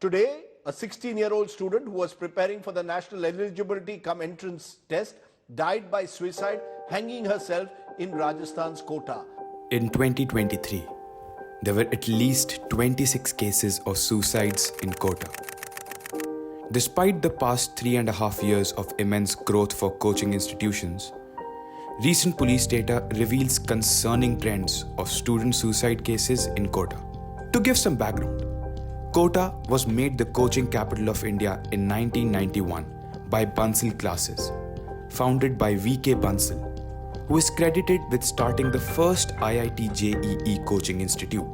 Today, a 16-year-old student who was preparing for the National Eligibility Cum Entrance Test died by suicide, hanging herself in Rajasthan's Kota. In 2023, there were at least 26 cases of suicides in Kota. Despite the past 3.5 years of immense growth for coaching institutions, recent police data reveals concerning trends of student suicide cases in Kota. To give some background, Kota was made the coaching capital of India in 1991 by Bansal classes, founded by V.K. Bansal, who is credited with starting the first IIT JEE coaching institute.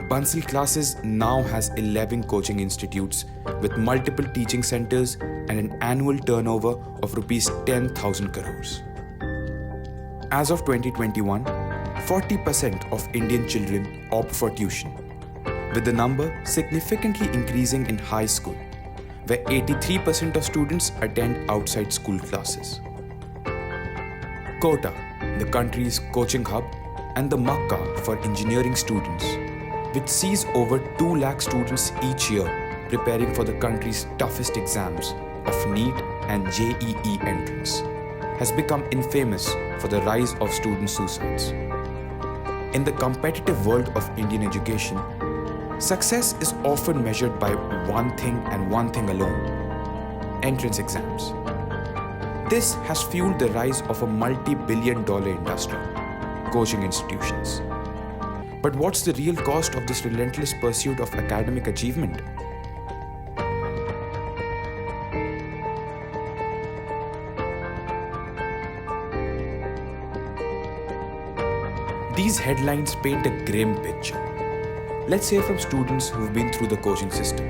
Bansal classes now has 11 coaching institutes with multiple teaching centers and an annual turnover of rupees 10,000 crores. As of 2021, 40% of Indian children opt for tuition, with the number significantly increasing in high school, where 83% of students attend outside school classes. Kota, the country's coaching hub and the Makkah for engineering students, which sees over 2 lakh students each year preparing for the country's toughest exams of NEET and JEE entrance, has become infamous for the rise of student suicides. In the competitive world of Indian education, success is often measured by one thing and one thing alone: entrance exams. This has fueled the rise of a multi-billion-dollar industry, coaching institutions. But what's the real cost of this relentless pursuit of academic achievement? These headlines paint a grim picture. Let's hear from students who've been through the coaching system.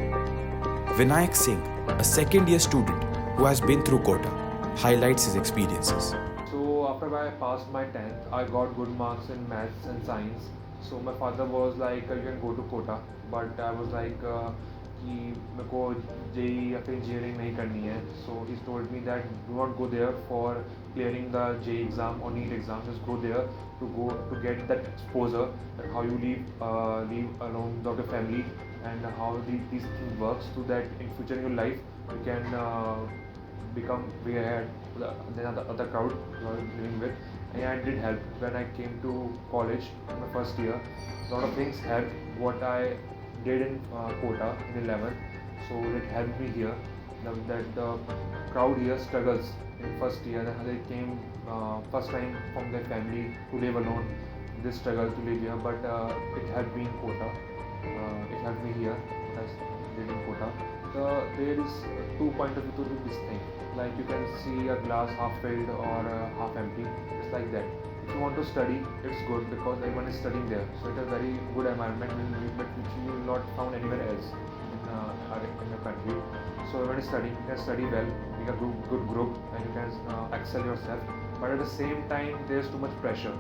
Vinayak Singh, a second-year student who has been through Kota, highlights his experiences. So after I passed my 10th, I got good marks in maths and science. So my father was like, you can go to Kota, but I was like, कि मेरे को JEE या फिर engineering नहीं करनी है. So he told me that do not go there for clearing the JEE exam or NEET exam. Just go there to get that exposure, that how you live along with your family and how these things works, so that in future in your life you can become way ahead than the other crowd you are living with. And it did help when I came to college in my first year. A lot of things helped what I did in Kota in 11th, so it helped me here. That the crowd here struggles in first year, and they came first time from their family to live alone. They struggle to live here, but it helped me in Kota. It helped me here as I did in Kota. There is 2 points of view to this thing. Like you can see a glass half filled or half empty. It's like that. If you want to study, it's good because everyone is studying there. So it's a very good environment which you will not found anywhere else in the country. So everyone is studying, you can study well, make a good group, and you can excel yourself. But at the same time, there's too much pressure,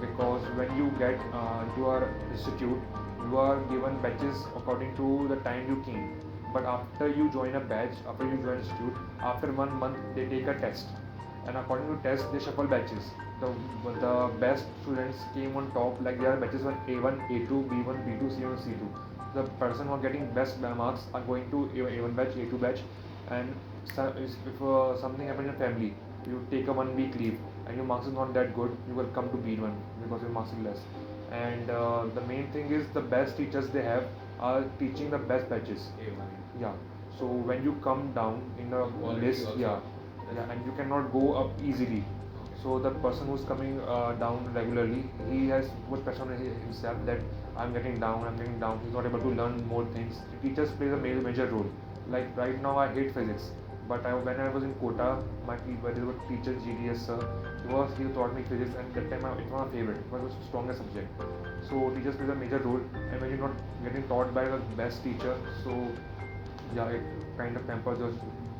because when you get to our institute, you are given batches according to the time you came. But after you join a batch, after you join institute, after 1 month they take a test, and according to test they shuffle batches. The best students came on top, like there are batches on A1, A2, B1, B2, C1, C2. The person who are getting best marks are going to A1 batch, A2 batch, and if something happens in your family, you take a 1 week leave and your marks is not that good, you will come to B1 because your marks are less. And the main thing is the best teachers they have are teaching the best batches. Yeah. So when you come down in the list, and you cannot go up easily. So the person who's coming down regularly, he has put pressure on himself that I'm getting down. He's not able to learn more things. Teachers plays a major role. Like right now, I hate physics, but when I was in Kota, my teacher GDS sir, he taught me physics, and that time it was my favorite. It was the strongest subject. So teachers plays a major role, and when you're not getting taught by the best teacher, so yeah, it kind of hampers your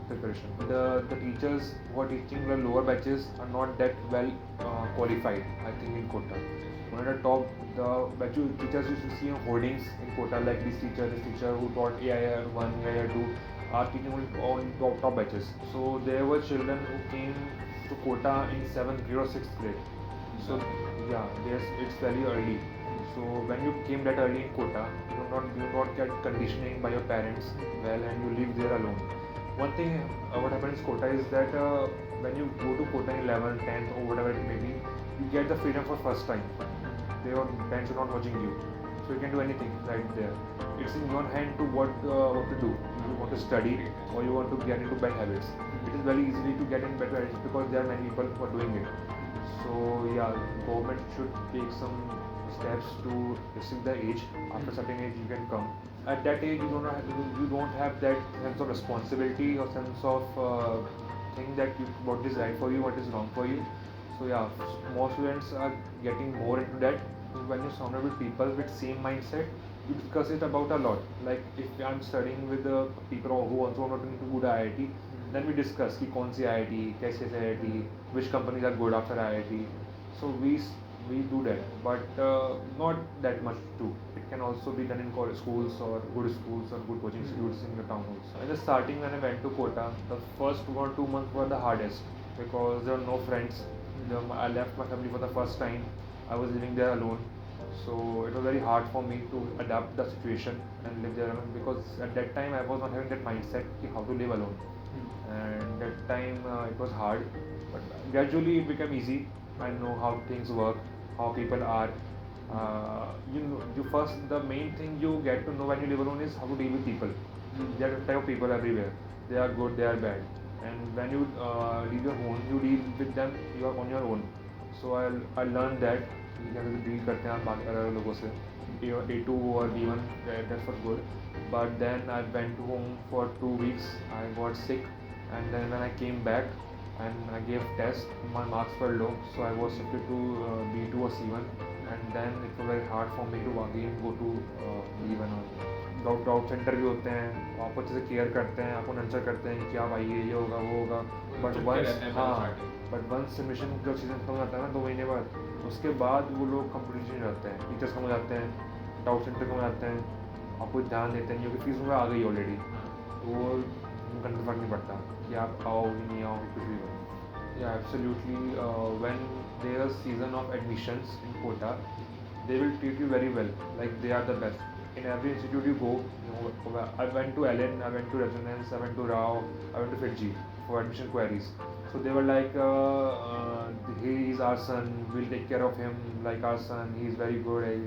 preparation. The teachers who are teaching the lower batches are not that well qualified, I think, in Kota. One at the top, the teachers you should see on hoardings in Kota, like this teacher who taught AIR 1, AIR 2, are teaching on top batches. So there were children who came to Kota in 7th grade or 6th grade. So yeah, it's very early. So when you came that early in Kota, you do not get conditioning by your parents well, and you live there alone. One thing what happens in Kota is that when you go to Kota in 11th, 10th or whatever it may be, you get the freedom for first time. Your parents are not watching you, so you can do anything right there. It's in your hand to what to do. You want to study or you want to get into bad habits. It is very easy to get in bad habits because there are many people who are doing it. So yeah, government should take some steps to restrict the age. After certain age, you can come. At that age, you don't have that sense of responsibility or sense of thing that what is right for you, what is wrong for you. So yeah, more students are getting more into that. When you surrounded with people with same mindset, you discuss it about a lot. Like if I'm studying with people who also want to go to IIT, then we discuss कि कौन सी IIT, कैसे IIT, which companies are good after IIT. So we do that, but not that much too. It can also be done in schools or good coaching institutes in the town also. In the starting when I went to Kota, the first 1 or 2 months were the hardest because there were no friends. I left my family for the first time. I was living there alone. So it was very hard for me to adapt the situation and live there alone because at that time I was not having that mindset how to live alone. And that time it was hard, but gradually it became easy. I know how things work, how people are. The main thing you get to know when you live alone is how to deal with people. There are type of people everywhere. They are good, they are bad. And when you leave your home, you deal with them. You are on your own. So I learned that कैसे deal करते हैं आप बाकी अलग लोगों से. A2 or B1, that's for good. But then I went home for 2 weeks. I got sick, and then when I came back and I gave test, my marks were low, so I was shifted to B2 or C1, and then it was very hard for me to again go to B1 or doubt centre भी होते हैं, आपको अच्छे से care करते हैं, आपको nurture करते हैं कि आप आइए, ये होगा वो होगा. बट वंस एडमिशन जब सीजन खत्म हो जाता है ना 2 महीने बाद, उसके बाद वो लोग कंपटीशन जाते हैं, टीचर्स कम हो जाते हैं, डाउट सेंटर कम हो जाते हैं, आपको ध्यान देते हैं क्योंकि फीस में आ गई ऑलरेडी, तो वो उनका फर्क नहीं पड़ता कि आप आओ कि नहीं आओ, कुछ भी हो. Yeah, absolutely. When there is season of admissions in Kota, they will treat you very well, like they are the best. In every institute you go, I went to Ellen, I went to Resonance, I went to Rao, I went to Fiji for admission queries. So they were like, he is our son, we'll take care of him like our son, he is very good.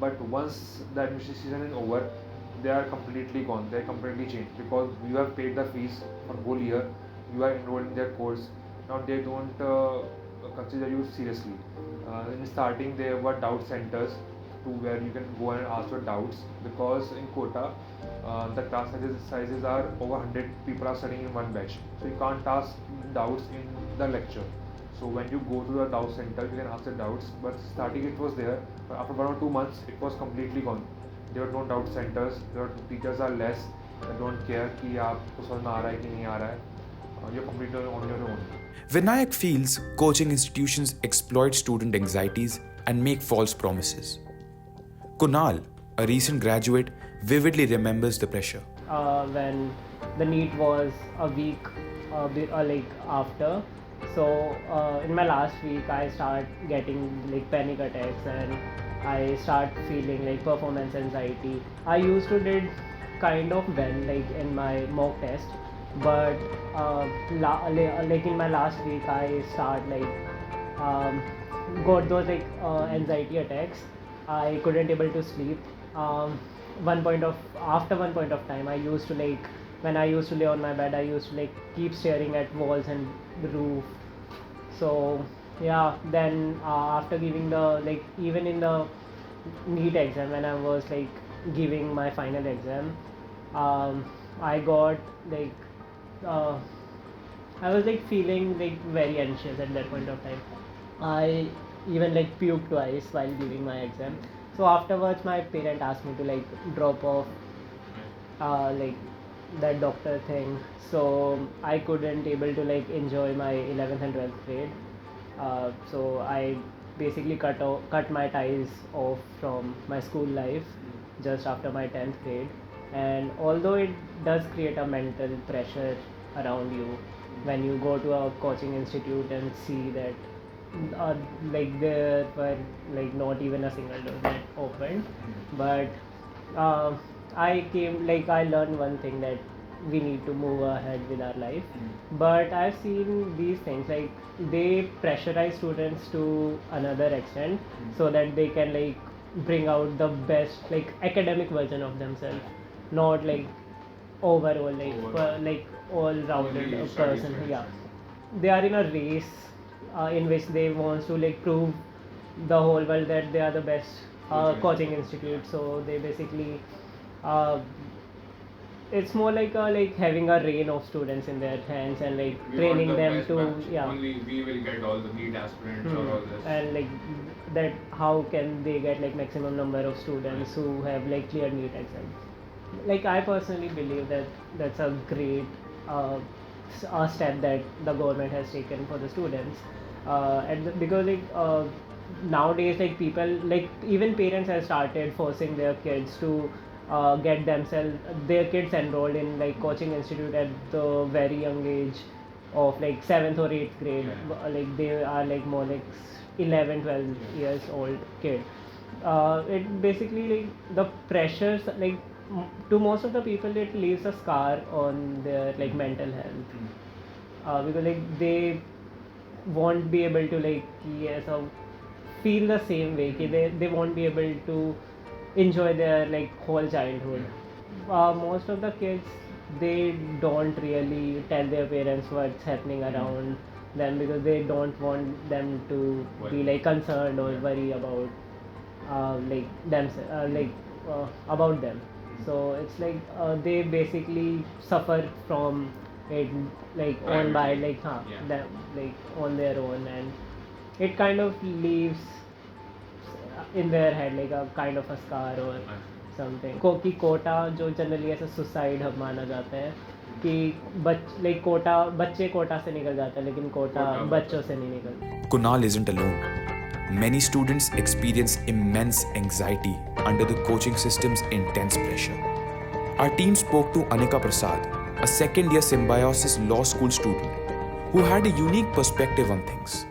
But once the admission season is over, they are completely gone, they are completely changed because you have paid the fees for whole year, you are enrolled in their course. Now they don't consider you seriously. In starting there were doubt centers to where you can go and ask your doubts because in Kota the class sizes are over 100 people are studying in one batch, so you can't ask doubts in the lecture. So when you go to the doubt center you can ask the doubts, but starting it was there, but after 1 or 2 months it was completely gone. There were no doubt centers, the teachers are less, they don't care कि आपको समझ में आ रहा है कि नहीं आ रहा है. You're completely on your own. Vinayak feels coaching institutions exploit student anxieties and make false promises. Kunal, a recent graduate, vividly remembers the pressure. When the NEET was a week like after, so in my last week I start getting like panic attacks and I start feeling like performance anxiety. I used to did kind of well like in my mock test, but like in my last week I start got those anxiety attacks. I couldn't able to sleep. After one point of time I used to when I used to lay on my bed I used to keep staring at walls and the roof. So yeah, then after giving the even in the NEET exam, when I was giving my final exam, I got I was feeling very anxious at that point of time. I even puked twice while giving my exam. So afterwards my parent asked me to drop off that doctor thing. So I couldn't able to enjoy my 11th and 12th grade. So I basically cut my ties off from my school life just after my 10th grade. And although it does create a mental pressure around you when you go to a coaching institute and see that uh, like there were like not even a single door that opened. But uh, I learned one thing, that we need to move ahead with our life. But I've seen these things, like they pressurize students to another extent, so that they can like bring out the best like academic version of themselves, not like overall like all rounded Only studies person. wise. Yeah, they are in a race in which they want to like prove the whole world that they are the best coaching institute. So they basically uh, it's more like having a reign of students in their hands, and like We training want the them best to batch. Only we will get all the NEET aspirants or all this. and like that how can they get like maximum number of students who have like clear NEET exams. Like I personally believe that that's a great step that the government has taken for the students, because like nowadays like people like even parents have started forcing their kids to get themselves their kids enrolled in like coaching institute at the very young age of like 7th or 8th grade. Like they are like more like 11, 12 years old kid. It basically like the pressures like to most of the people it leaves a scar on their like mental health, because like they won't be able to like feel the same way कि they won't be able to enjoy their like whole childhood. Most of the kids, they don't really tell their parents what's happening around them, because they don't want them to be like concerned or worry about like themselves about them. So it's like they basically suffer from it like on by Privately. like Yeah. them like on their own, and it kind of leaves in their head like a kind of a scar or something. कि कोटा जो generally ऐसा suicide hub माना जाता है कि like Kota बच्चे कोटा से निकल जाते हैं, लेकिन कोटा बच्चों से नहीं निकलता. Kunal isn't alone. Many students experience immense anxiety under the coaching system's intense pressure. Our team spoke to Anika Prasad, a second year symbiosis law school student, who had a unique perspective on things.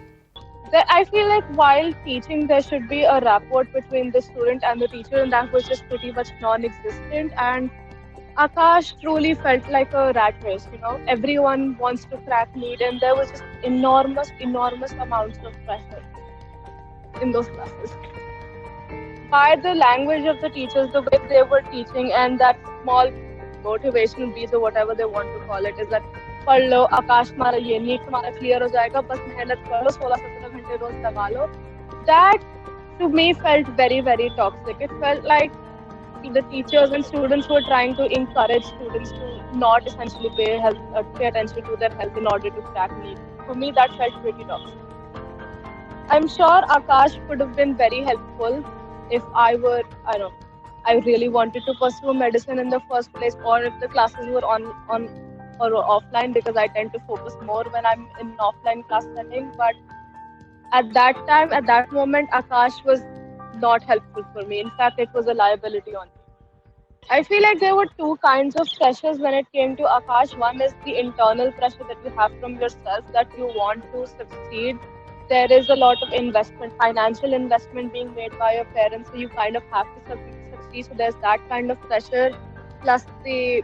I feel like while teaching, there should be a rapport between the student and the teacher, and that was just pretty much non-existent. And Akash truly felt like a rat race. You know, everyone wants to crack NEET, and there was just enormous amounts of pressure in those classes. By the language of the teachers, the way they were teaching, and that small motivational beats or whatever they want to call it, is that पढ़ लो आकाश तुम्हारा ये NEET तुम्हारा clear हो जाएगा बस मेहनत कर लो 16-17 घंटे रोज लगा लो. That to me felt very toxic. It felt like the teachers and students were trying to encourage students to not essentially pay attention to their health in order to crack NEET. For me, that felt pretty toxic. I'm sure Akash could have been very helpful if I really wanted to pursue medicine in the first place, or if the classes were on or offline, because I tend to focus more when I'm in an offline class setting. But at that time, at that moment, Akash was not helpful for me. In fact, it was a liability on me. I feel like there were two kinds of pressures when it came to Akash. One is the internal pressure that you have from yourself, that you want to succeed. There is a lot of investment, financial investment being made by your parents, so you kind of have to succeed. So there's that kind of pressure, plus the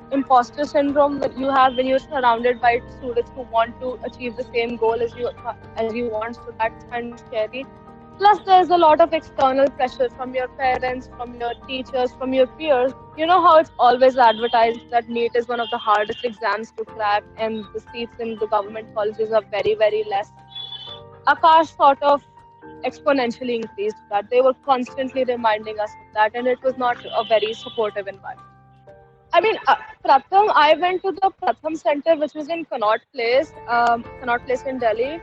imposter syndrome that you have when you're surrounded by students who want to achieve the same goal as you want. So that's kind of scary. Plus, there's a lot of external pressure from your parents, from your teachers, from your peers. You know how it's always advertised that NEET is one of the hardest exams to crack, and the seats in the government colleges are very less. Akash sort of exponentially increased that. They were constantly reminding us of that, and it was not a very supportive environment. I mean, Pratham, I went to the Pratham Center, which was in Connaught Place in Delhi.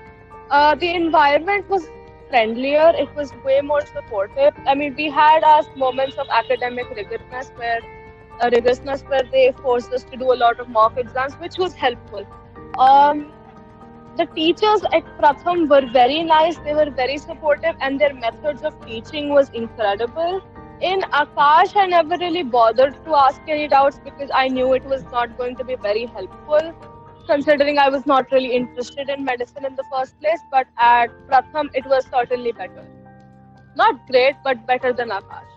The environment was friendlier. It was way more supportive. I mean, we had our moments of academic rigorousness where they forced us to do a lot of mock exams, which was helpful. The teachers at Pratham were very nice. They were very supportive, and their methods of teaching was incredible. In Akash, I never really bothered to ask any doubts because I knew it was not going to be very helpful. considering I was not really interested in medicine in the first place. But at Pratham, it was certainly better. Not great, but better than Akash.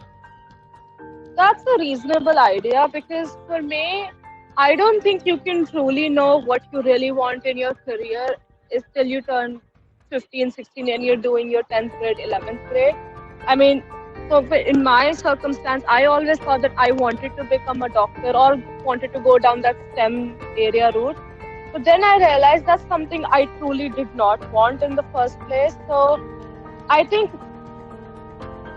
That's a reasonable idea because for me, I don't think you can truly know what you really want in your career is till you turn 15, 16 and you're doing your 10th grade, 11th grade. I mean, so in my circumstance, I always thought that I wanted to become a doctor or wanted to go down that STEM area route. But then I realized that's something I truly did not want in the first place. So I think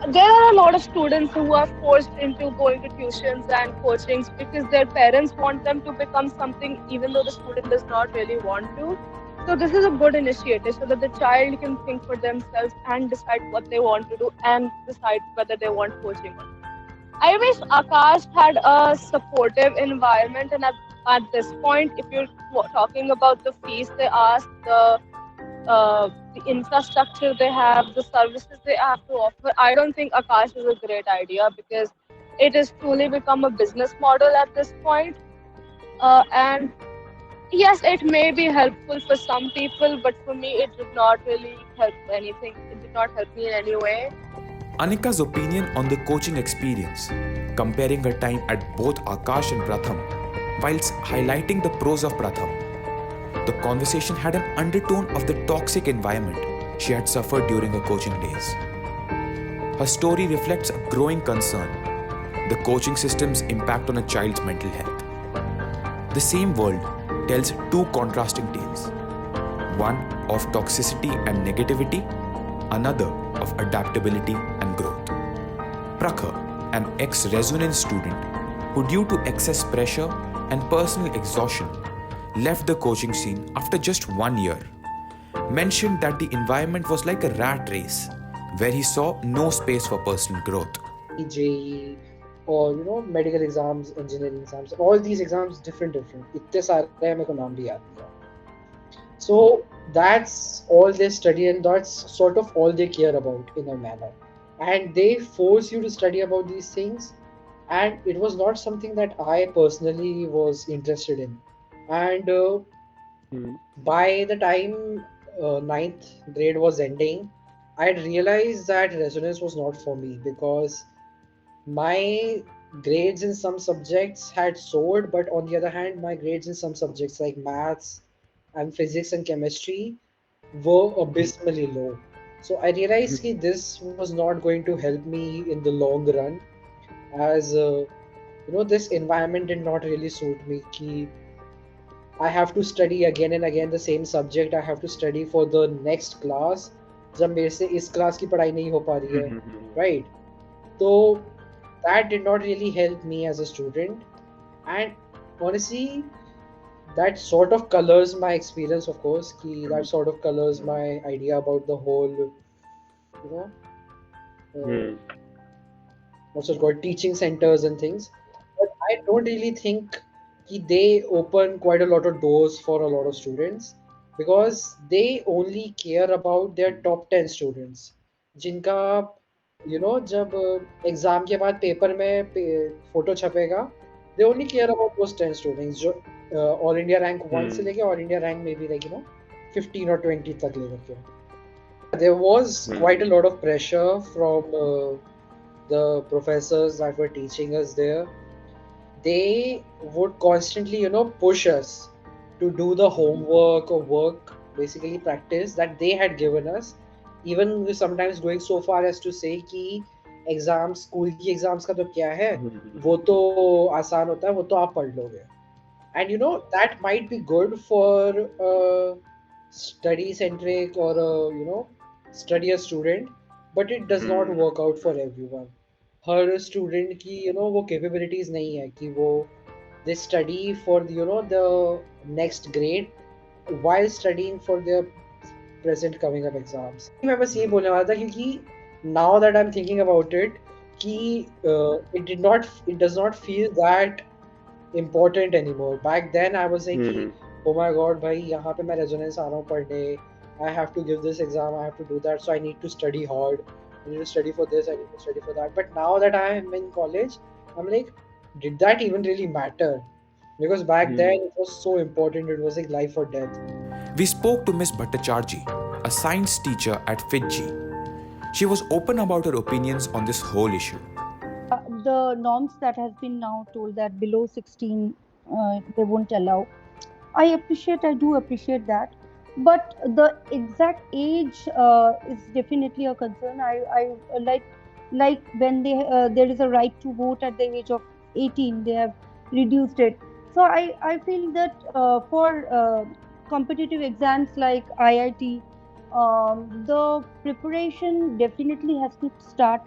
there are a lot of students who are forced into going to tuitions and coachings because their parents want them to become something even though the student does not really want to. So this is a good initiative so that the child can think for themselves and decide what they want to do and decide whether they want coaching or not. I wish Akash had a supportive environment, and at this point, if you're talking about the fees they ask, the infrastructure they have, the services they have to offer, I don't think Akash is a great idea because it has truly become a business model at this point. And yes, it may be helpful for some people, but for me, it did not really help anything. It did not help me in any way. Anika's opinion on the coaching experience, comparing her time at both Akash and Pratham, whilst highlighting the pros of Pratham. The conversation had an undertone of the toxic environment she had suffered during her coaching days. Her story reflects a growing concern: the coaching system's impact on a child's mental health. The same world tells two contrasting tales: one of toxicity and negativity, another of adaptability and growth. Prakhar, an ex-resonance student who, due to excess pressure and personal exhaustion, left the coaching scene after just 1 year, mentioned that the environment was like a rat race where he saw no space for personal growth. JEE or medical exams, engineering exams, all these exams different. इतने सारे हैं मेरे को नाम भी याद नहीं है. So that's all they study and that's sort of all they care about in a manner. And they force you to study about these things. And it was not something that I personally was interested in. And by the time ninth grade was ending, I had realized that resonance was not for me because my grades in some subjects had soared, but on the other hand, my grades in some subjects like maths and physics and chemistry were abysmally low. So I realized that this was not going to help me in the long run, as this environment did not really suit me. Ki I have to study again and again the same subject. I have to study for the next class. जब मेरे से इस class की पढ़ाई नहीं हो पा रही है, right? So that did not really help me as a student, and honestly, that sort of colors my experience. Of course, that sort of colors my idea about the whole, uh, what's it called, teaching centers and things. But I don't really think they open quite a lot of doors for a lot of students because they only care about their top 10 students. जिनका जब exam के बाद paper में photo छपेगा, they only care about those 10 students जो all India rank 1 से लेके all India rank में भी 15 or 20 तक ले करके. There was quite a lot of pressure from the professors that were teaching us there. They would constantly push us to do the homework or work, basically practice that they had given us, even sometimes going so far as to say कि exams, school की exams का तो क्या है, वो तो आसान होता है, वो तो आप पढ़ लोगे. And that might be good for a study centric or a study a student, but it does not work out for everyone. Her student की वो कैपेबिलिटीज नहीं है कि वो they study for the next grade while studying for their present coming up exams. मैं बस ये बोलने वाला था क्योंकि now that I'm thinking about it कि it does not feel that important anymore. Back then I was like कि oh my god भाई यहाँ पे मैं resonance आ रहा हूँ पढ़ने, I have to give this exam, I have to do that, so I need to study hard, I need to study for this, I need to study for that. But now that I am in college, I'm like, did that even really matter? because back then it was so important. It was like life or death. We spoke to Miss Bhattacharjee, a science teacher at Fiji. She was open about her opinions on this whole issue. The norms that has been now told that below 16 they won't allow. I do appreciate that, but the exact age is definitely a concern. I like when there is a right to vote at the age of 18, they have reduced it. So I feel that for competitive exams like IIT, the preparation definitely has to start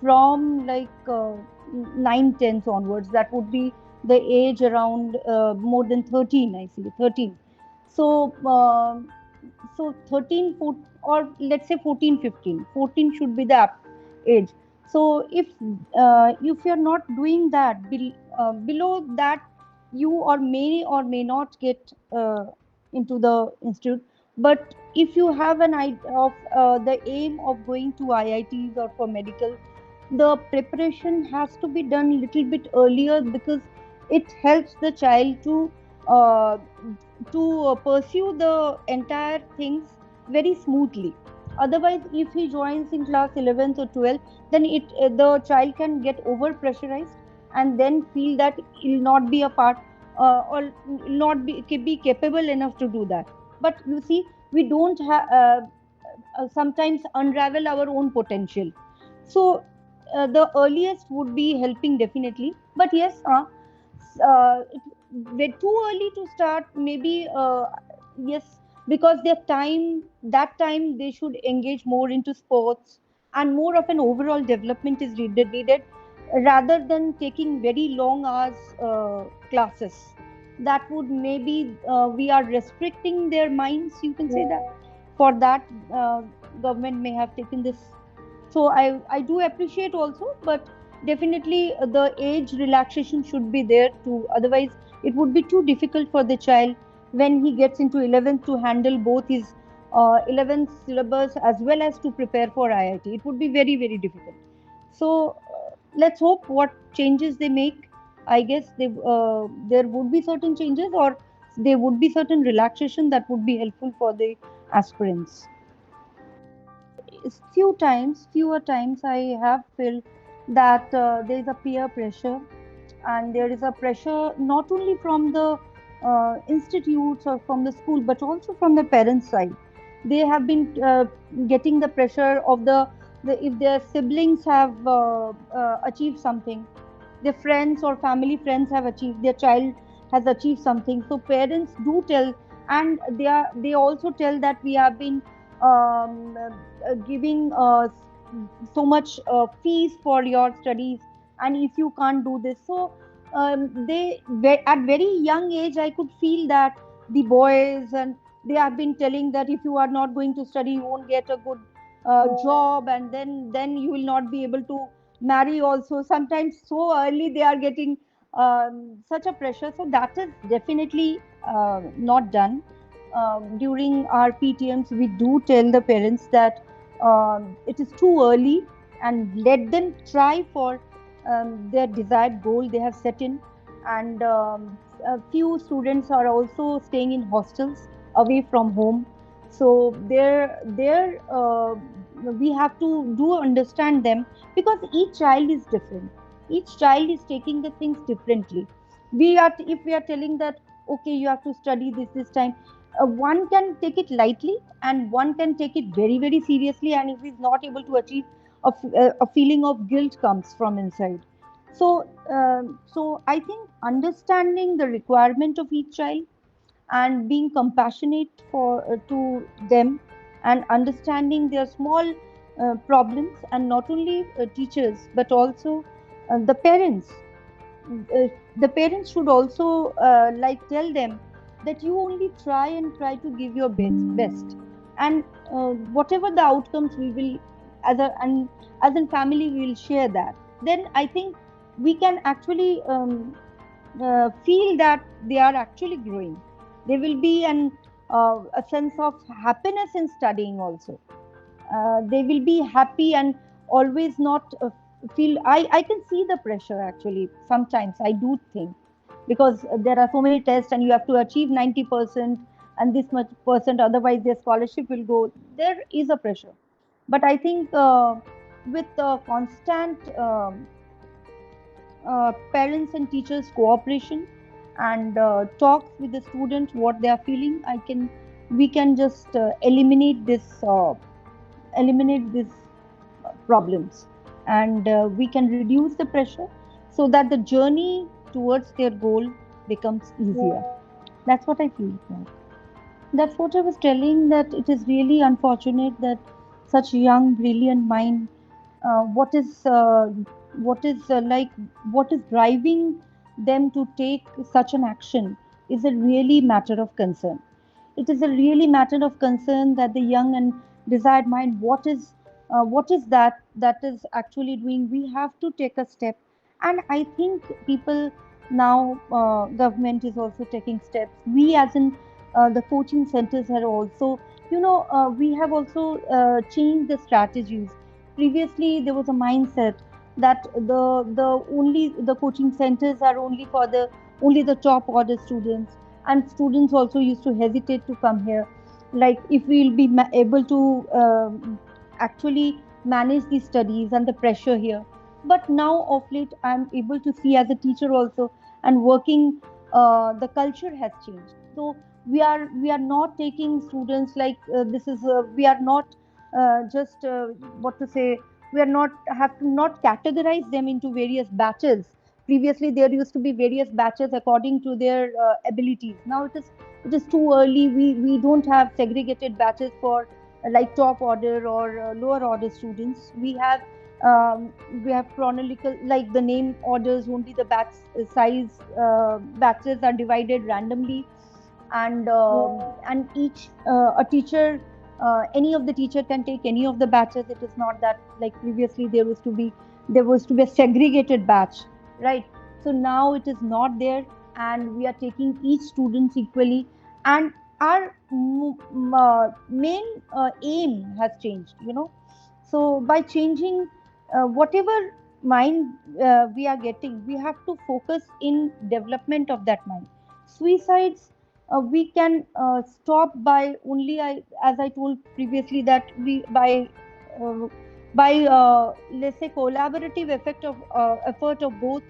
from like 9 10s onwards. That would be the age around more than 13, I see 13. So so 13 14, or let's say 14 15, 14 should be the age. So if you're not doing that, below that, you or may not get into the institute. But if you have an idea of the aim of going to IITs or for medical, the preparation has to be done a little bit earlier, because it helps the child uh, to pursue the entire things very smoothly. Otherwise, if he joins in class 11th or 12th, then the child can get over pressurized and then feel that he'll not be a part, or not be capable enough to do that. But you see, we don't sometimes unravel our own potential. So the earliest would be helping definitely. But yes, we're too early to start. Maybe yes, because that time they should engage more into sports, and more of an overall development is needed, rather than taking very long hours classes. That would maybe we are restricting their minds. You can say that. For that, government may have taken this. So I do appreciate also, but definitely the age relaxation should be there too. Otherwise, it would be too difficult for the child when he gets into 11th to handle both his 11th syllabus as well as to prepare for IIT. It would be very, very difficult. So let's hope what changes they make. I guess there would be certain changes, or there would be certain relaxation that would be helpful for the aspirants. Fewer times I have felt that there is a peer pressure, and there is a pressure not only from the institutes or from the school, but also from the parents' side. They have been getting the pressure of the if their siblings have achieved something, their friends or family friends have achieved, their child has achieved something. So parents do tell, and they also tell that we have been giving so much fees for your studies, and if you can't do this, so at very young age I could feel that the boys, and they have been telling that if you are not going to study, you won't get a good job, and then you will not be able to marry also. Sometimes so early they are getting such a pressure. So that is definitely not done. During our PTMs, we do tell the parents that it is too early, and let them try for their desired goal they have set in. And a few students are also staying in hostels away from home. So we have to do understand them, because each child is different. Each child is taking the things differently. If we are telling that okay, you have to study this time, one can take it lightly, and one can take it very, very seriously, and if he's not able to achieve, a feeling of guilt comes from inside. So I think understanding the requirement of each child, and being compassionate to them, and understanding their small problems, and not only teachers but also the parents. The parents should also like tell them that you only try to give your best, and whatever the outcomes, we will, as a family, we will share that. Then I think we can actually feel that they are actually growing. There will be a sense of happiness in studying also. They will be happy, and always not feel. I can see the pressure actually. Sometimes I do think. because there are so many tests and you have to achieve 90% and this much percent, otherwise their scholarship will go. There is a pressure. But I think with constant parents and teachers cooperation and talks with the student what they are feeling, I can we can just eliminate these problems, and we can reduce the pressure so that the journey towards their goal becomes easier. That's what I feel. Yeah. That's what I was telling, that it is really unfortunate that such young, brilliant mind, what is like what is driving them to take such an action is a really matter of concern. It is a really matter of concern that the young and desired mind, what is that is actually doing. We have to take a step, and I think people now, government is also taking steps. We as in the coaching centers are also, we have also changed the strategies. Previously there was a mindset that the only the coaching centers are only the top order students, and students also used to hesitate to come here, like if we'll be able to actually manage the studies and the pressure here. But now of late I'm able to see as a teacher also and working, the culture has changed. So we are not taking students like this is we are not just what to say, we are not have to not categorize them into various batches. Previously there used to be various batches according to their abilities. Now it is too early. We don't have segregated batches for like top order or lower order students. We have chronological, like the name orders, only the batch size batches are divided randomly, and each a teacher, any of the teacher can take any of the batches. It is not that like previously there was to be a segregated batch, right? So now it is not there, and we are taking each students equally, and our main aim has changed, so by changing whatever mind we are getting, we have to focus in development of that mind. Suicides, we can stop by only, as I told previously, that we uh, let's say collaborative effort of both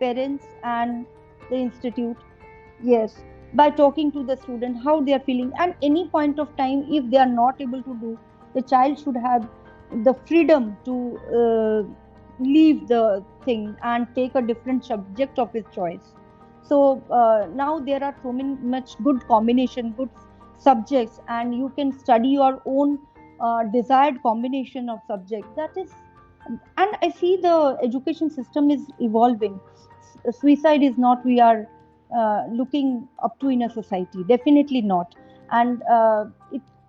parents and the institute. Yes, by talking to the student how they are feeling, and any point of time if they are not able to do, the child should have the freedom to leave the thing and take a different subject of his choice. So now there are so many much good combination, good subjects, and you can study your own desired combination of subject. That is, and I see the education system is evolving. Suicide is not we are looking up to in a society, definitely not. And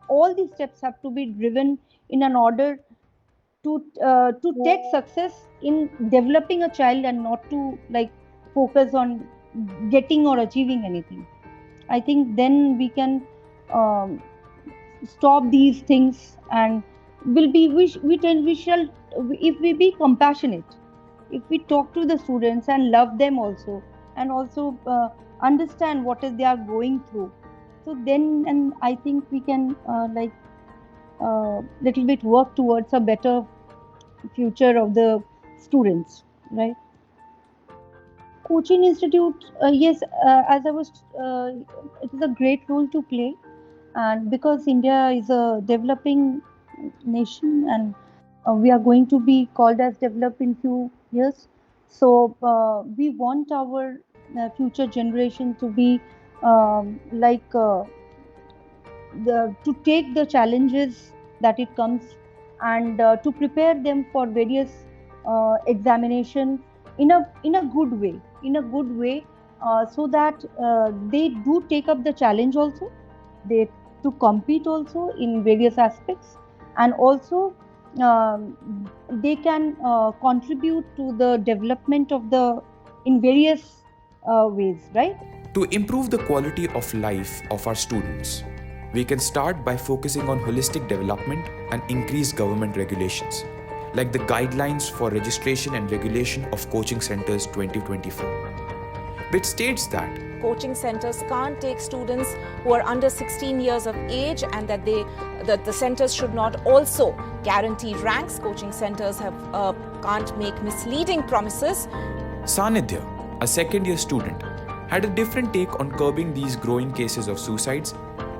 all these steps have to be driven in an order to take success in developing a child, and not to like focus on getting or achieving anything. I think then we can um, stop these things, and we shall, if we be compassionate, if we talk to the students and love them also, and also understand what is they are going through, so then, and I think we can little bit work towards a better future of the students, right? Coaching institute, yes, as I was, it is a great role to play, and because India is a developing nation, and we are going to be called as developed in few years, so we want our future generation to be to take the challenges that it comes, and to prepare them for various examination in a good way, so that they do take up the challenge also, they to compete also in various aspects, and also they can contribute to the development of the in various ways, right? To improve the quality of life of our students, we can start by focusing on holistic development and increased government regulations, like the Guidelines for Registration and Regulation of Coaching Centers 2024. which states that coaching centers can't take students who are under 16 years of age, and that the centers should not also guarantee ranks. Coaching centers can't make misleading promises. Sanidhya, a second-year student, had a different take on curbing these growing cases of suicides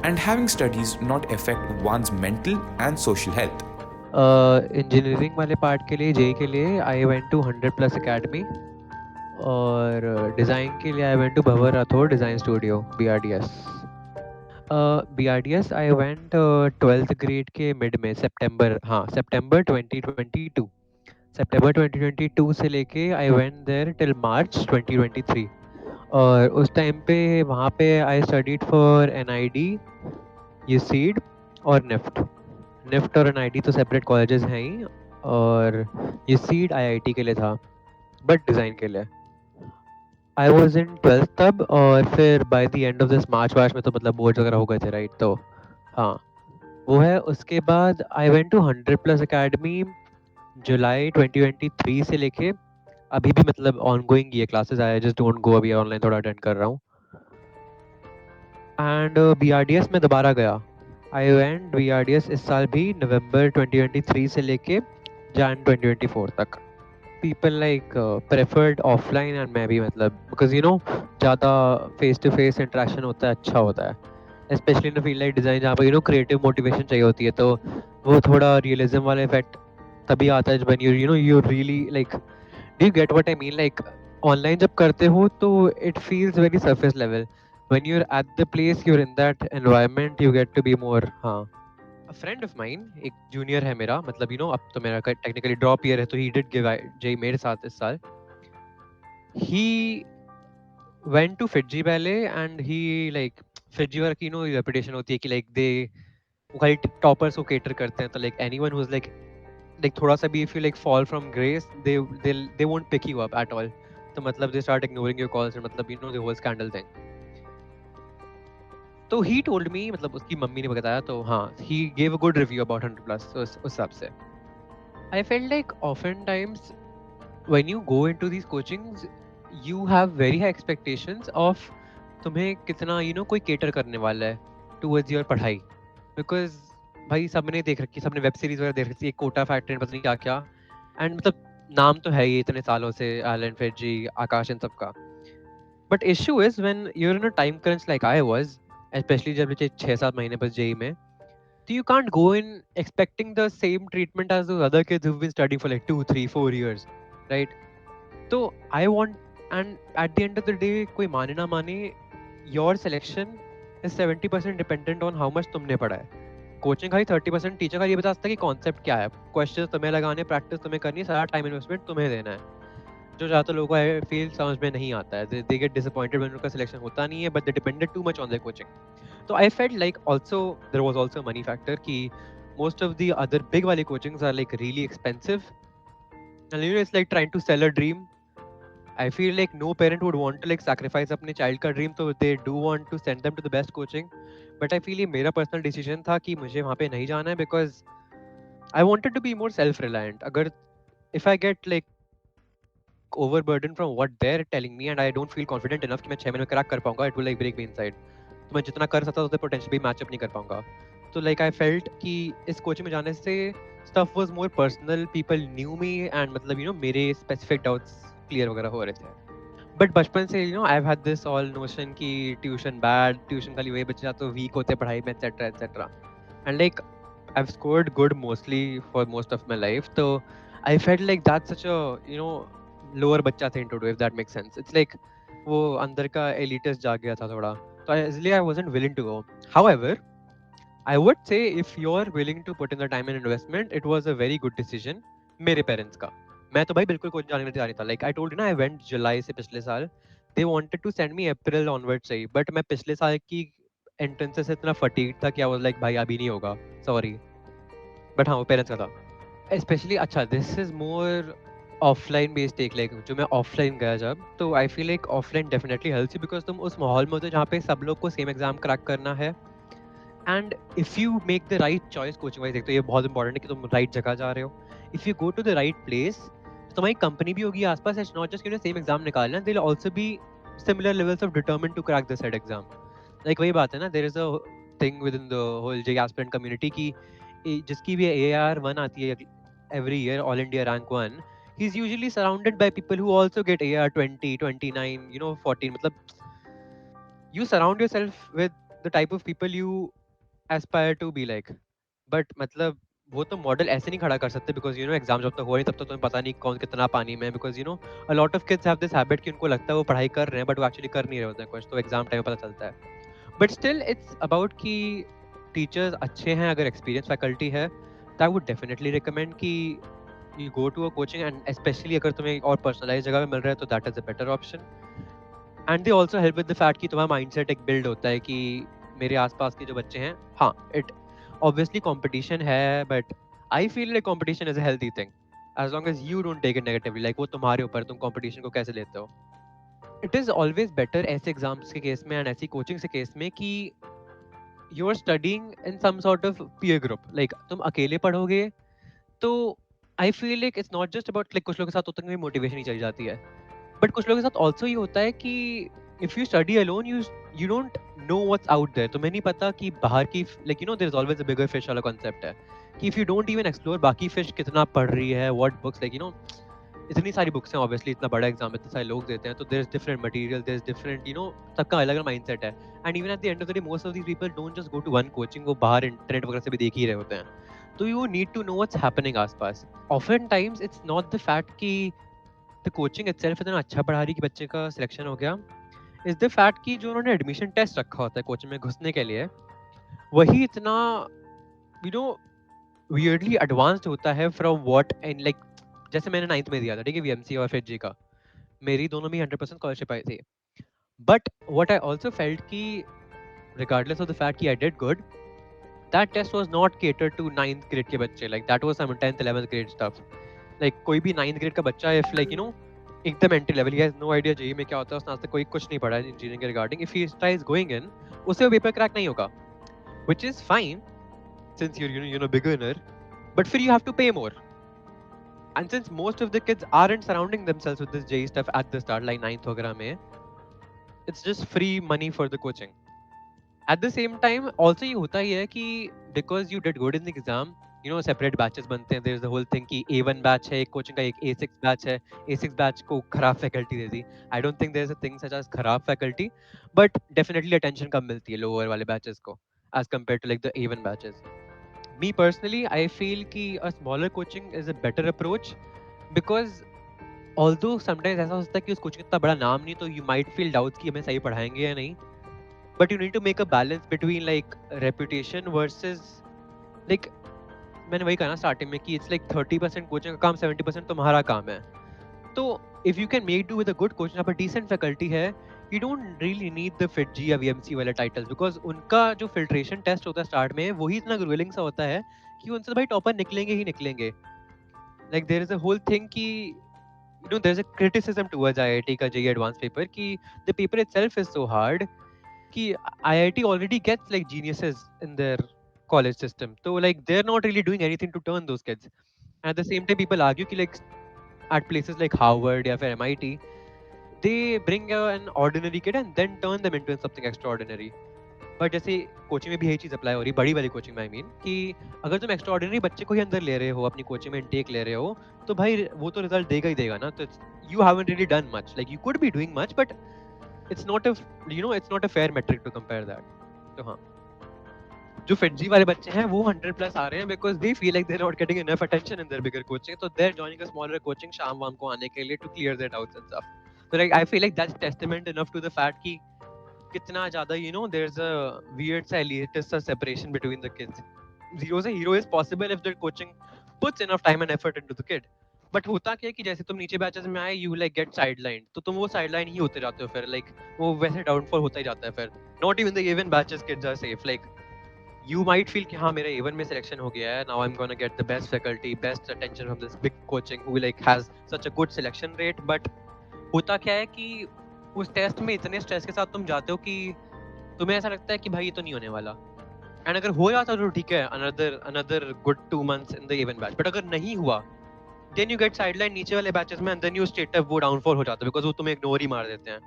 and having studies not affect one's mental and social health. Engineering वाले part के लिए JEE के लिए I went to 100+ academy और design के लिए I went to Bhawar Rathore design studio BRDS. BRDS I went 12th grade के mid में सितंबर 2022. सितंबर 2022 से लेके I went there till March 2023 और उस टाइम पे वहाँ पे I studied for NID, UCEED और निफ्ट और NID तो सेपरेट कॉलेजेस हैं ही और UCEED IIT के लिए था बट डिज़ाइन के लिए. आई वॉज इन 12th तब और फिर by the end of this March में तो मतलब बोर्ड वगैरह हो गए थे राइट. तो हाँ वो है. उसके बाद आई वेंट टू 100+ एकेडमी जुलाई 2023 से लेके अभी भी मतलब ऑनगोइंग ये classes. I just don't go, अभी ऑनलाइन थोड़ा अटेंड कर रहा हूँ. एंड BRDS में दोबारा गया. आई वेंट BRDS इस साल भी नवंबर 2023 से लेके जन 2024 तक. People like preferred offline and मैं भी मतलब बिकॉज यू नो ज़्यादा फेस टू फेस इंटरेक्शन होता है, अच्छा होता है, specially in field like design जहाँ पर यू नो क्रिएटिव मोटिवेशन चाहिए होती है. तो वो थोड़ा रियलिज्म वाला इफेक्ट तभी आता है जब you really like do you get what I mean. Like online जब करते हो तो it feels very surface level. When you are at the place, you are in that environment, you get to be more. हाँ, a friend of mine, एक junior है मेरा, मतलब you no अब तो मेरा टेक्निकली ड्रॉप ईयर है तो ही डिड गिव जेई मेरे साथ इस साल. ही वेंट टू फिजी पहले and he like Fiji work you know reputation होती है कि लाइक दे खाली टॉपर्स को केटर करते हैं. तो like anyone who is like थोड़ा सा भी if you like fall from grace they won't pick you up at all. तो मतलब they start ignoring your calls and मतलब you know the whole scandal thing. तो ही टोल्ड मी, मतलब उसकी mummy ने बताया, तो हाँ he gave a good review about 100+. उस हिसाब से I felt like often times when you go into these coachings you have very high expectations of तुम्हें कितना यू नो कोई केटर करने वाला है टूवर्ड्स योर पढ़ाई. बिकॉज भाई सबने देख रखी, सबने वेब सीरीज वगैरह देख रखी है, कोटा फैक्ट्री पता नहीं क्या क्या, एंड मतलब नाम तो है ही इतने सालों से, एलन फिजी, आकाश, इन सब का. But issue is when you are in a time crunch like I was, specially जब मुझे 6-7 महीने बस जेई में, तो you can't go in expecting the same treatment as those other kids who've been studying for like 2, 3, 4 years, right? So I want, and at the end of the day, कोई माने ना माने, your selection is 70% dependent on how much तुमने पढ़ा है. Coaching खाली 30% teacher का ये बता सकता है कि कॉन्सेप्ट क्या है, क्वेश्चन तुम्हें लगाने, प्रैक्टिस तुम्हें करनी है, सारा टाइम इन्वेस्टमेंट तुम्हें देना है. जो ज़्यादातर लोगों को आई फील समझ में नहीं आता है. दे गेट डिसअपॉइंटेड व्हेन उनका सिलेक्शन होता नहीं है, but they depended too much on their coaching. So I felt like also there was also a money factor कि most of the other big वाले coachings are like really expensive, and you know it's like trying to sell a dream. I feel like no parent would want to like sacrifice अपने child का dream, so they do want to send them to the best coaching. But I feel ये मेरा personal decision था कि मुझे वहाँ पे नहीं जाना है because I wanted to be more self-reliant. अगर if I get like overburdened from what they're telling me and I don't feel confident enough कि मैं 6 महीने में crack कर पाऊँगा, it will like break me inside. तो मैं जितना कर सकता था उतना पोटेंशियल भी मैच अप नहीं कर पाऊंगा. तो लाइक आई फेल्ट कि इस कोचिंग में जाने से stuff was more personal, people knew me and मतलब यू नो मेरे स्पेसिफिक डाउट्स क्लियर वगैरह हो रहे थे. बट बचपन से you know I have had this all notion कि ट्यूशन बैड, ट्यूशन खाली वही बच्चे तो वीक होते पढ़ाई में etcetera etcetera. And like I have scored good mostly for most of my life. तो I felt like that's such a you know lower बच्चा thing to do, if that makes sense. It's like वो अंदर का elitist जाग गया था थोड़ा. So easily I wasn't willing to go. However, I would say if you're willing to put in the time and investment, it was a very good decision. मेरे parents का. मैं तो भाई बिल्कुल कोचिंग जाने के लिए था. Like I told you ना, I went July से पिछले साल. They wanted to send me April onwards से ही. But मैं पिछले साल की entrance से इतना fatigued था कि I was like भाई अभी नहीं होगा. Sorry. But हाँ वो parents का था. Especially अच्छा, this is more offline based take. Like जो मैं ऑफलाइन गया जब, तो I feel like offline definitely helps you because तुम उस माहौल में होते हो जहाँ पे सब लोग को सेम एग्जाम क्रैक करना है. And if you make the right choice coaching wise, तो ये बहुत इंपॉर्टेंट है कि तुम राइट जगह जा रहे हो. If you go to the right place, तुम्हारी कंपनी भी होगी आसपास. It's not just you know same exam निकालना, they will also be similar levels of determined to crack the said exam. Like वही बात है ना, there is a thing within the whole JEE aspirant community कि जिसकी भी AR1 आती है every year, All India rank 1, he's usually surrounded by people who also get AR 20, 29, 14. मतलब you surround yourself with the type of people you aspire to be like. But मतलब वो तो model ऐसे नहीं खड़ा कर सकते because एग्जाम जब तक हो नहीं तब तक तुम्हें पता नहीं कौन कितना पानी में है, because a lot of kids have this habit कि उनको लगता है वो पढ़ाई कर रहे हैं but वो actually कर नहीं रहे होते हैं कुछ, तो एग्जाम टाइम में पता चलता है. But still it's about कि टीचर्स अच्छे हैं, अगर एक्सपीरियंस फैकल्टी है तो आई वुड डेफिनेटली रिकमेंड कि you go to a coaching, and especially अगर तुम्हें और पर्सनलाइज जगह में मिल रहा है तो that is a better option. And they also help with the fact कि तुम्हारा माइंडसेट एक बिल्ड होता है कि मेरे आसपास के जो बच्चे हैं, हाँ इट ऑब्वियसली कंपटीशन है but I feel like competition is a healthy thing as long as you don't take it negatively. Like वो तुम्हारे ऊपर, तुम कंपटीशन को कैसे लेते हो. इट इज ऑलवेज बेटर ऐसे एग्जाम्स के केस में एंड ऐसी कोचिंग के केस में कि you are studying in some sort of peer group. Like तुम अकेले पढ़ोगे तो I feel like it's not just about, like कुछ लोगों के साथ उतनी मोटिवेशन ही चली जाती है, बट कुछ लोगों के साथ ऑल्सो ये होता है कि if you study alone you don't know what's out there. तुम्हें नहीं पता कि बाहर की, like there is always a bigger fish वाला कांसेप्ट है कि if you don't even explore बाकी फिश कितना पढ़ रही है, व्हाट बुक्स, लाइक इतनी सारी बुक्स हैं, ऑब्वियसली इतना बड़ा एग्जाम इतने सारे लोग देते हैं तो there is different material, there is different सबका अलग अलग माइंडसेट है. And even at the end of the day most of these people don't just go to one coaching, वो बाहर इंटरनेट वगैरह से भी देख ही रहे होते हैं. तो you need to know what's happening आसपास. Often times it's not the fact कि द कोचिंग इटसेल्फ इतना अच्छा पढ़ा रही कि बच्चे का सिलेक्शन हो गया, इज द फैक्ट कि जो उन्होंने एडमिशन टेस्ट रखा होता है कोचिंग में घुसने के लिए, वही इतना वियर्डली एडवांस्ड होता है फ्रॉम व्हाट एंड लाइक जैसे मैंने 9th में दिया था, ठीक है, वीएमसी और फिर जी का, मेरी दोनों में 100% स्कॉलरशिप आई थी. But what I also felt कि regardless of the fact कि I did good, that test was not catered to 9th grade के बच्चे. Like that was some 10th 11th grade stuff. Like कोई भी 9th grade का बच्चा, if like एकदम entry level, he has no idea JEE में क्या होता है, उसने आज तक कोई कुछ नहीं पढ़ा है इंजीनियरिंग के regarding, if he tries going in, उसे वो पेपर क्रैक नहीं होगा, which is fine since you're beginner, but फिर you have to pay more. And since most of the kids aren't surrounding themselves with this JEE stuff at the start, like 9th वगैरह में, it's just free money for the coaching. At the same time also ये होता ही है कि because you did good in the exam, separate batches बनते हैं. there is the whole thing कि A1 batch है एक कोचिंग का, एक A6 batch है. A6 batch को खराब faculty they the. I don't think there is a thing such as खराब फैकल्टी, but definitely attention कम मिलती है lower वाले batches को as compared to like the A1 batches. Me personally, I feel कि a smaller coaching is a better approach because although sometimes ऐसा हो सकता है कि उस कोचिंग इतना बड़ा नाम नहीं, तो you might feel doubts कि हमें सही पढ़ाएंगे या नहीं. But you need to make a balance between like reputation versus like मैंने वही कहा ना स्टार्टिंग में कि it's like 30% कोचिंग का काम, 70% तुम्हारा काम है. तो if you can make do with a good coach, पर decent faculty है, you don't really need the FITG या VMC वाले titles because उनका जो filtration test होता है स्टार्ट में, वही इतना grueling सा होता है कि उनसे भाई टॉपर निकलेंगे ही निकलेंगे. Like there is a whole thing कि there is a criticism towards IIT का JEE advanced paper कि the paper itself is so hard कि IIT already gets like geniuses in their college system, so like they're not really doing anything to turn those kids. And at the same time people argue कि like at places like Harvard या फिर MIT they bring an ordinary kid and then turn them into something extraordinary. But जैसे coaching में भी यही चीज़ apply हो रही है, बड़ी वाली कोचिंग में, आई मीन कि अगर तुम एक्स्ट्राऑर्डिनरी बच्चे को ही अंदर ले रहे हो, अपनी कोचिंग में इनटेक ले रहे हो, तो भाई वो तो रिजल्ट देगा ही देगा ना. तो you haven't really done much. Like you could be doing much but it's not a fair metric to compare that. तो हाँ, जो FITG वाले बच्चे हैं वो 100 प्लस आ रहे हैं because they feel like they're not getting enough attention in their bigger coaching, so they're joining a smaller coaching शाम वाम को आने के लिए to clear their doubts and stuff. So like I feel like that's testament enough to the fact कि कितना ज़्यादा there's a weird सा elitist सा separation between the kids. Zero से hero is possible if the coaching puts enough time and effort into the kid. But होता क्या है कि जैसे तुम नीचे बैचेस में आए, यू लाइक गेट साइडलाइन, तो तुम वो साइडलाइन ही होते जाते हो फिर, लाइक वो वैसे डाउनफॉल होता ही जाता है फिर. Not even the even batches kids are safe. Like you might feel कि हाँ मेरा A1 में सिलेक्शन हो गया है, now I am gonna get the best faculty, best attention from this big coaching who like has such a good selection rate. But होता क्या है कि उस टेस्ट में इतने स्ट्रेस के साथ तुम जाते हो कि तुम्हें ऐसा लगता है कि भाई ये तो नहीं होने वाला. एंड अगर हो जाता तो ठीक है, another good 2 months in the A1 batch. But अगर नहीं हुआ, then you get sideline नीचे वाले बैचेस में, and then you straight up वो डाउनफॉल हो जाता है because वो तुम्हें इग्नोर ही मार देते हैं.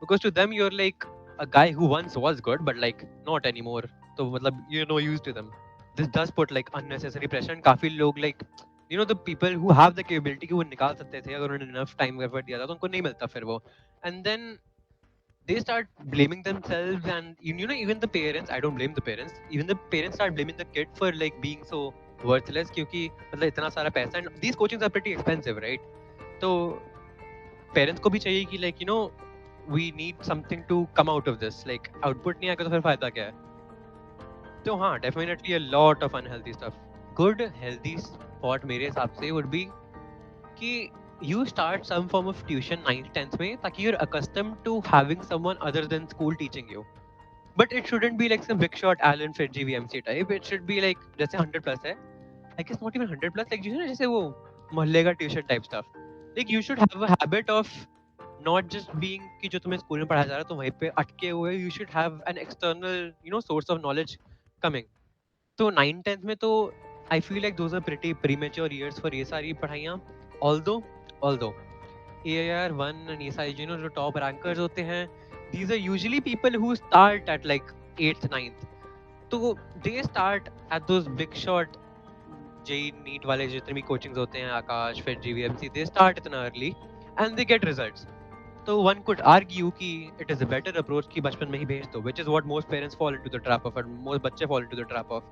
because to them you're like a guy who once was good but like not anymore. So matlab you're no use to them. This does put like unnecessary pressure, and काफी लोग like the people who have the capability कि वो निकाल सकते थे अगर उन्होंने enough time effort दिया था तो उनको नहीं मिलता फिर वो, and then they start blaming themselves, and even the parents, I don't blame the parents, even the parents start blaming the kid for like being so worthless क्योंकि मतलब इतना सारा पैसा, and these coachings are pretty expensive, right? तो parents को भी चाहिए कि like we need something to come out of this, like output नहीं आएगा तो फिर फायदा क्या है? तो हाँ, definitely a lot of unhealthy stuff. Good healthy spot मेरे हिसाब से would be कि you start some form of tuition 9th 10th में ताकि you're accustomed to having someone other than school teaching you. But it shouldn't be like some big shot Alan Fitzy BMC type. It should be like जैसे 100+ है. I guess not even 100+, like जैसे वो मोहल्ले का tuition type stuff. Like you should have a habit of not just being कि जो तुम्हें school में पढ़ाया जा रहा है तो वहीं पे अटके हुए, you should have an external source of knowledge coming. तो 9th 10th में तो I feel like those are pretty premature years for ये सारी पढ़ाइयाँ. Although AIR1 and ये सारी जो top rankers होते हैं, these are usually people who start at like 8th 9th. तो they start at those big shot JEE NEET वाले जितने भी coachings होते हैं, आकाश फिर GVMC, they start इतना early and they get results. तो one could argue कि it is a better approach कि बचपन में ही भेज दो, which is what most parents fall into the trap of, and most बच्चे fall into the trap of.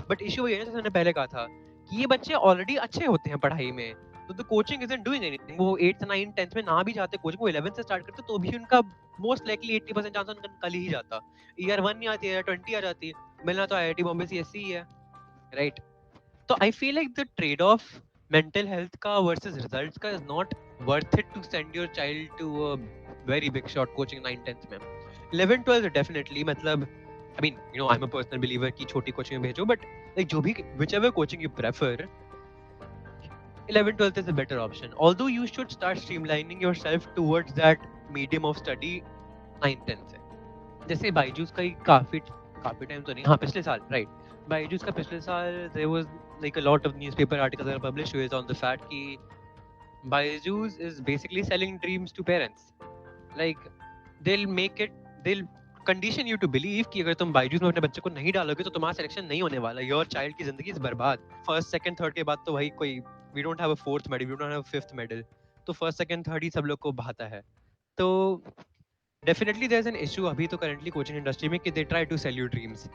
But issue ये है जैसे मैंने पहले कहा था कि ये बच्चे already अच्छे होते हैं पढ़ाई में, तो the coaching isn't doing anything. वो 8th 9th 10th में ना भी जाते coaching, वो 11th से start करते तो भी उनका most likely 80% चांस उनका कल ही जाता. Year 1 नहीं आती, Year 20 आ जाती, मिलना तो IIT बॉम्बे CSC ही है, right? तो I feel like the trade-off mental health का versus results का is not worth it to send your child to a very big shot coaching 9th 10th में. 11th 12th definitely, मतलब I mean I'm a personal believer कि छोटी coaching में भेजो, but like जो भी whichever coaching you prefer, 11th 12th is a better option. Although you should start streamlining yourself towards that medium of study 9th 10th से. जैसे बायजूस का ही काफी टाइम तो नहीं, हाँ पिछले साल, right? बायजूस का पिछले साल there was like a lot of newspaper articles that are published based on the fact कि Byju's is basically selling dreams to parents. Like they'll condition you to believe कि अगर तुम बायजूस में अपने बच्चे को नहीं डालोगे तो तुम्हारा सिलेक्शन नहीं होने वाला, your child की जिंदगी से बर्बाद. First, second, third के बाद तो भाई कोई we don't have a 4th medal, we don't have a 5th medal. तो first, second, third ही सब लोग को भाता है. तो definitely there's an issue अभी तो currently coaching industry में कि they try to sell you dreams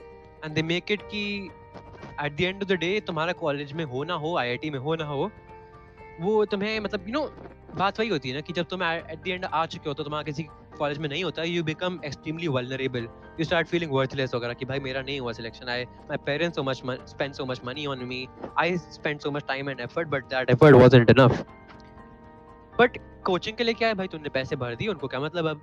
and they make it कि at the end of the day तुम्हारा कॉलेज में हो ना हो, IIT में हो ना हो, वो तुम्हें मतलब बात वही होती है ना कि जब तुम at the end आ चुके हो तो तुम्हारा किसी कॉलेज में नहीं होता, you become extremely vulnerable, you start feeling worthless वगैरह कि भाई मेरा नहीं हुआ selection, my parents spent so much money on me, I spent so much time and effort, but that effort wasn't enough. But coaching के लिए क्या है भाई, तुमने पैसे भर दिए, उनको क्या मतलब अब?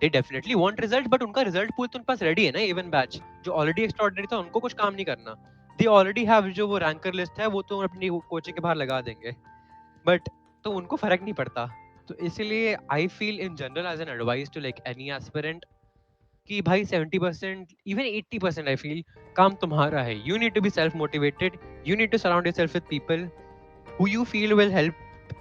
They definitely want result, but उनका result pool तो उनके पास ready है ना, even batch जो already extraordinary था उनको कुछ काम नहीं करना. They already have जो वो ranker list है वो तो अपनी coaching के बाहर लगा देंगे, but तो उनको फर्क नहीं पड़ता. तो इसीलिए I feel in general as an advice to like any aspirant कि भाई 70% even 80% I feel काम तुम्हारा है. You need to be self motivated. You need to surround yourself with people who you feel will help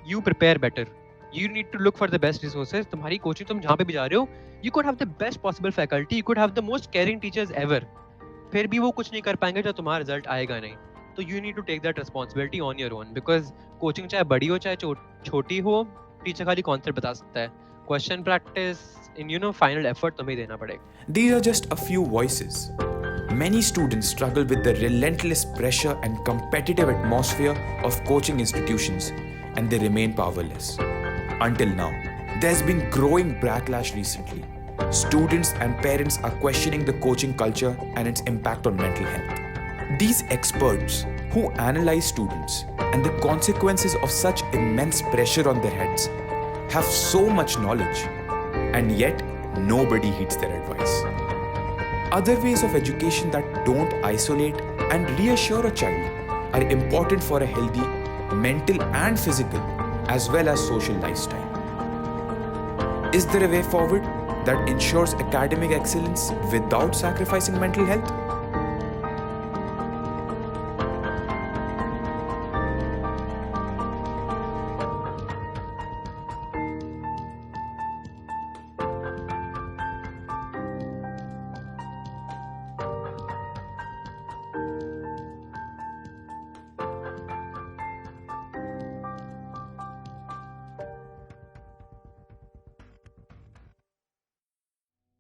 you prepare better. You need to look for the best resources. तुम्हारी coaching तुम जहाँ पे भी जा रहे हो, you could have the best possible faculty, you could have the most caring teachers ever. फिर भी वो कुछ नहीं कर पाएंगे जब तुम्हारा result आएगा नहीं. तो you need to take that responsibility on your own, because coaching चाहे बड़ी हो चाहे छोटी हो, टीचर खाली concept बता सकता है. Question practice in final effort तुम्हें देना पड़ेगा. These are just a few voices. Many students struggle with the relentless pressure and competitive atmosphere of coaching institutions, and they remain powerless. Until now, there's been growing backlash recently. Students and parents are questioning the coaching culture and its impact on mental health. These experts who analyze students and the consequences of such immense pressure on their heads have so much knowledge, and yet nobody heeds their advice. Other ways of education that don't isolate and reassure a child are important for a healthy mental and physical as well as social lifestyle. Is there a way forward that ensures academic excellence without sacrificing mental health?